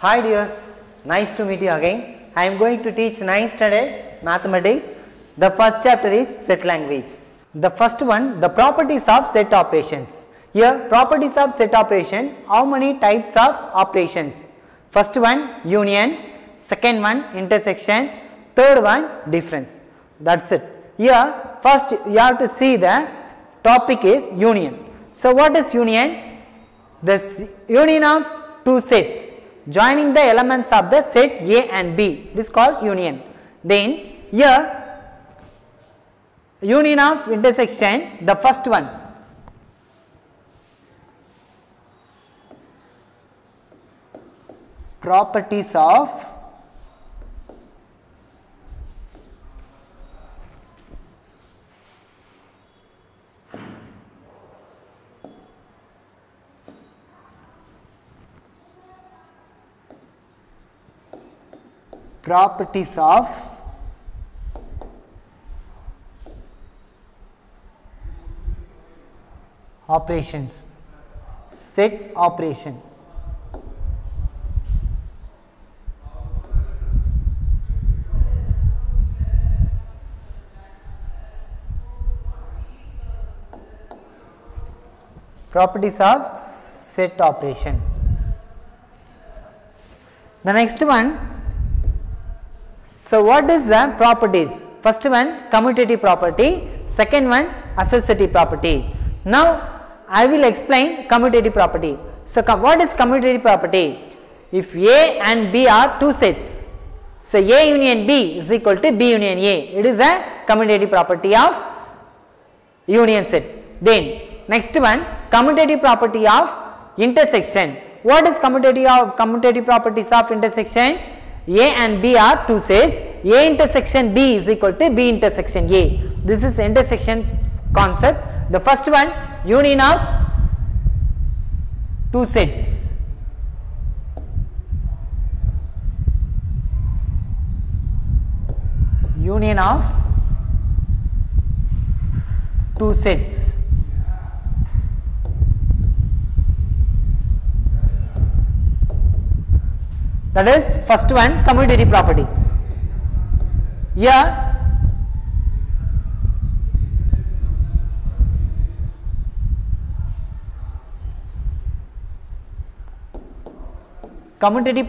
Hi dears, nice to meet you again. I am going to teach 9th standard mathematics. The first chapter is set language. The first one, the properties of set operations. Here properties of set operation, how many types of operations? First one union, second one intersection, third one difference. That's it. Here first you have to see the topic is union. So what is union? The union of two sets joining the elements of the set A and B, it is called union. Then here union of intersection, the first one, properties of operations, set operation. Properties of set operation. The next one, so what is the properties? First one commutative property, second one associative property. Now I will explain commutative property. So what is commutative property? If A and B are two sets, so A union B is equal to B union A, it is a commutative property of union set. Then next one, commutative property of intersection. What is commutative properties of intersection? A and B are two sets, A intersection B is equal to B intersection A. This is intersection concept. The first one, union of two sets. Union of two sets. That is first one, commutative property. Here commutative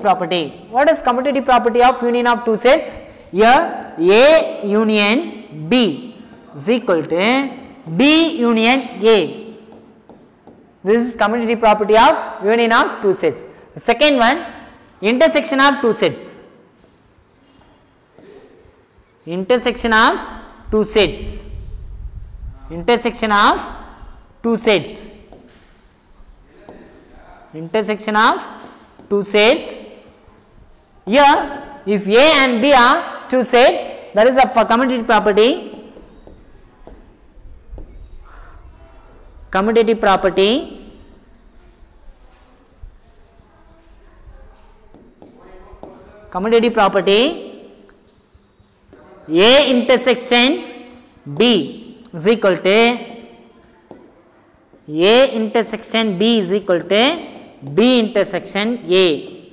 property, what is commutative property of union of two sets? Here A union B is equal to B union A. This is commutative property of union of two sets. The second one, intersection of two sets. Intersection of two sets. Intersection of two sets. Intersection of two sets. Here, if A and B are two sets, that is a commutative property. Commutative property. Commutative property. A intersection B is equal to A intersection B is equal to B intersection A.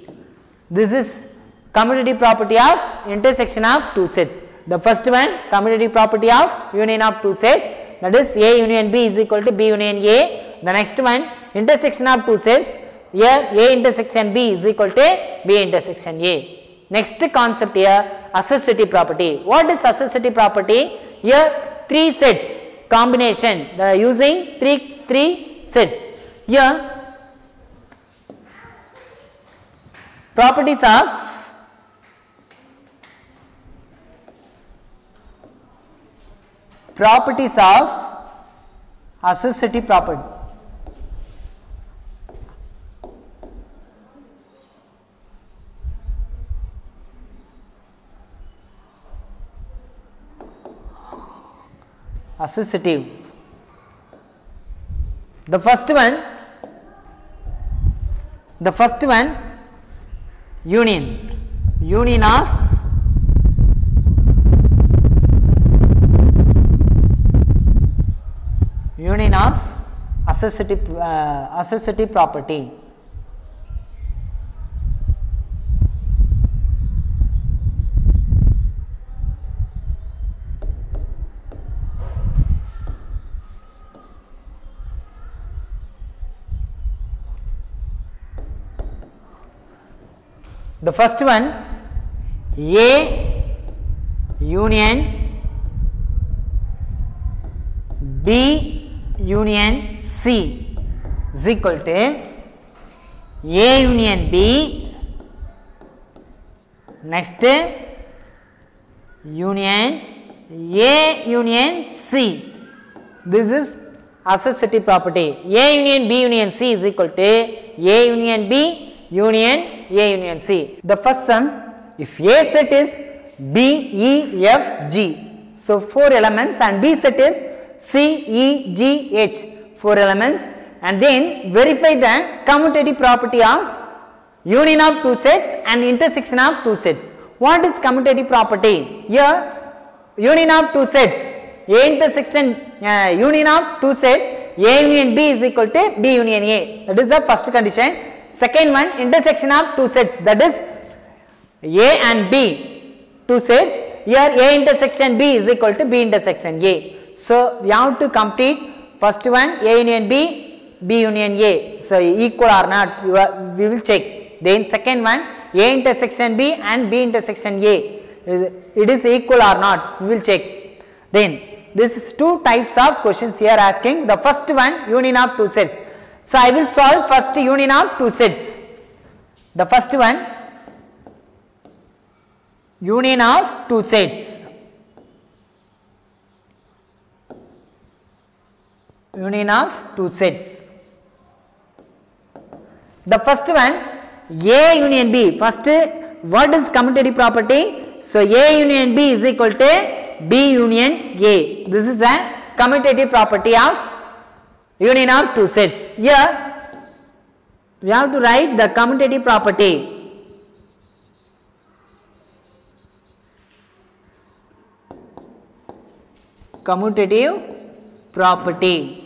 This is commutative property of intersection of two sets. The first one, commutative property of union of two sets, that is A union B is equal to B union A. The next one, intersection of two sets, here A intersection B is equal to B intersection A. Next concept here, associative property. What is associative property? Here three sets combination, they are using three sets. Here properties of associative property. Associative. The first one union of associative property. The first one, A union B union C is equal to A union B, next union A union C. This is associative property. A union B union C is equal to A union B union A union C. The first sum, if A set is B, E, F, G, so 4 elements, and B set is C, E, G, H, 4 elements, and then verify the commutative property of union of 2 sets and intersection of 2 sets. What is commutative property? Here union of 2 sets, A intersection union of 2 sets, A union B is equal to B union A, that is the first condition. Second one, intersection of 2 sets, that is A and B 2 sets, here A intersection B is equal to B intersection A. So we have to complete first one, A union B, B union A, so equal or not we will check. Then second one, A intersection B and B intersection A, it is equal or not, we will check. Then this is 2 types of questions here asking. The first one, union of 2 sets. So I will solve first union of 2 sets. The first one, union of 2 sets. Union of 2 sets. The first one, A union B. First, what is commutative property? So A union B is equal to B union A. This is a commutative property of union of 2 sets. Here we have to write the commutative property. Commutative property.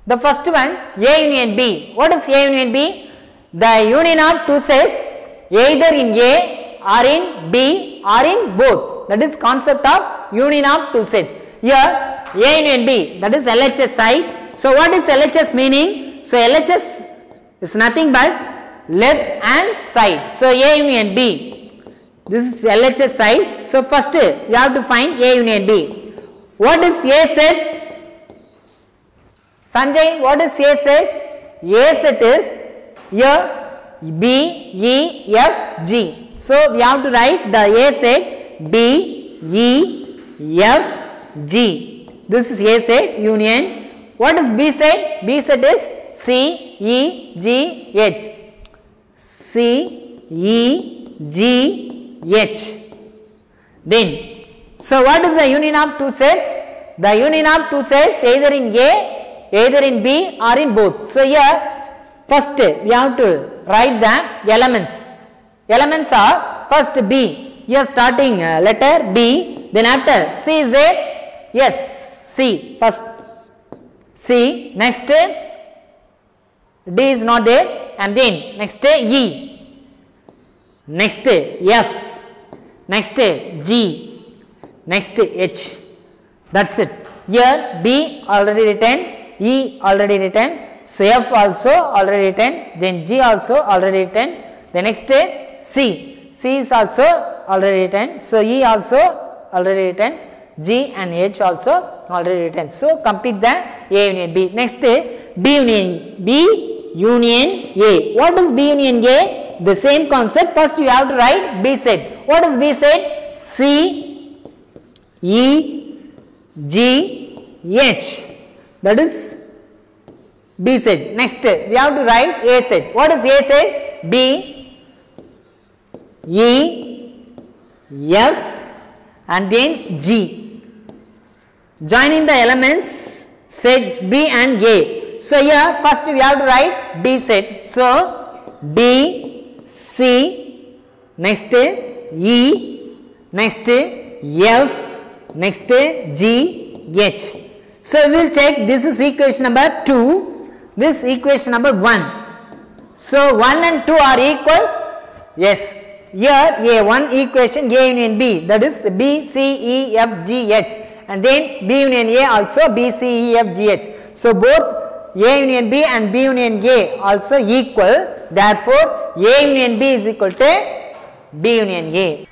The first one, A union B. What is A union B? The union of 2 sets either in A or in B or in both. That is concept of union of 2 sets. Here A union B, that is LHS side. So what is LHS meaning? So LHS is nothing but left hand side. So A union B, this is LHS side. So first we have to find A union B. What is A set? Sanjay, what is A set? A set is here B, E, F, G. So we have to write the A set B, E, F, G. This is A set union. What is B set? B set is C, E, G, H. C, E, G, H. Then, so what is the union of 2 sets? The union of 2 sets either in A, either in B or in both. So here first we have to write the elements. Elements are first B. Here starting letter B. Then after C is there. Yes, C first. C, next D is not there, and then next E, next F, next G, next H. That's it. Here B already written, E already written, so F also already written, then G also already written. The next C, C is also already written, so E also already written, G and H also already written. So complete the A union B. Next B union A. What is B union A? The same concept. First you have to write B set. What is B set? C, E, G, H. That is B set. Next we have to write A set. What is A set? B, E, F and then G. Joining the elements set B and A. So here first we have to write B set. So B, C, next E, next F, next G, H. So we will check, this is equation number 2, this equation number 1. So 1 and 2 are equal? Yes. Here A, one equation A union B, that is B, C, E, F, G, H, and then B union A also B, C, E, F, G, H. So both A union B and B union A also equal, therefore A union B is equal to B union A.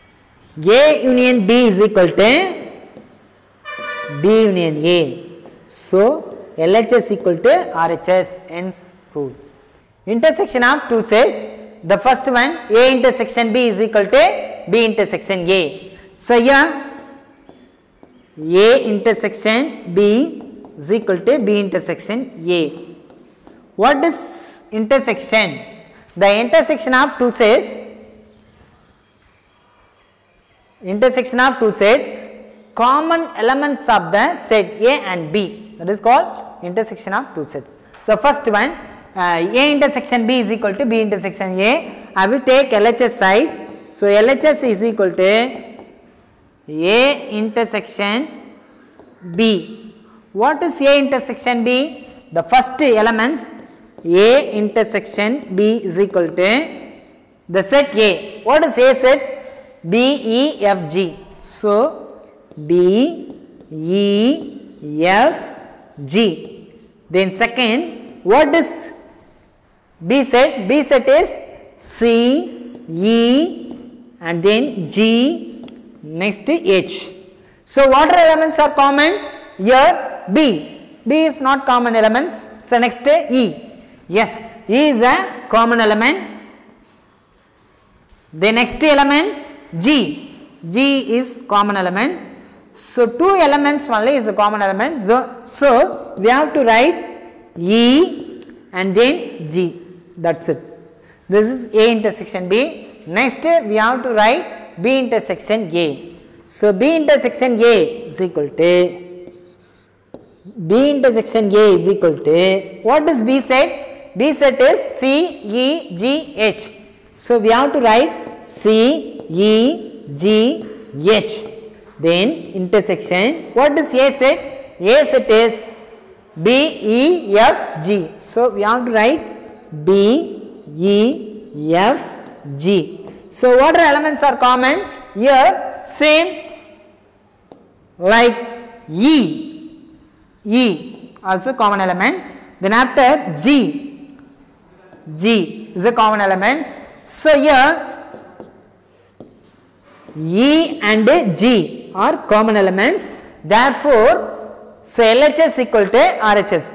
A union B is equal to B union A. So LHS equal to RHS, hence rule. Intersection of two sets. The first one, A intersection B is equal to B intersection A. So here A intersection B is equal to B intersection A. What is intersection? The intersection of two sets, common elements of the set A and B, that is called intersection of two sets. So first one, A intersection B is equal to B intersection A. I will take LHS sides. So LHS is equal to A intersection B. What is A intersection B? The first elements, A intersection B is equal to the set A. What is A set? B, E, F, G. So B, E, F, G. Then second, what is B set? B set is C, E, and then G, next H. So what are elements are common? Here B. B is not common elements. So next E. Yes, E is a common element. The next element G. G is common element. So two elements only is a common element. So we have to write E and then G. That's it. This is A intersection B. Next we have to write B intersection A. So B intersection A is equal to what is B set? B set is C, E, G, H. So we have to write C, E, G, H. Then intersection, what is A set? A set is B, E, F, G. So we have to write B, E, F, G. So what are elements are common? Here same like E also common element. Then after G is a common element. So here E and G are common elements. Therefore, so LHS equal to RHS.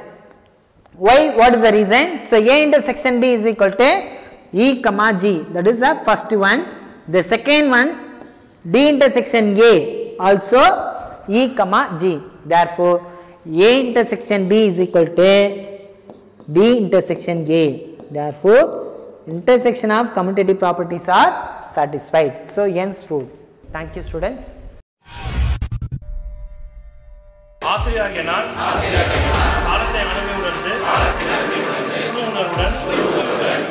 Why? What is the reason? So A intersection B is equal to E comma G. That is the first one. The second one, B intersection A also E comma G. Therefore, A intersection B is equal to B intersection A. Therefore, intersection of commutative properties are satisfied. So hence rule. Thank you, students. ஆசிரியராகிய நான் காலத்தை வணங்கி உணர்ந்து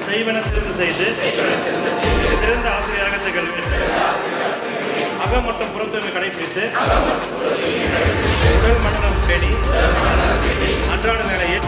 செய்வன திருந்து செய்து சிறந்த ஆசிரியராக திகழ்வேன். அகம் மற்றும் புறத்தூய்மை கடைபிடித்து உடல் மண்டலம் பேணி அன்றாட வேலையில்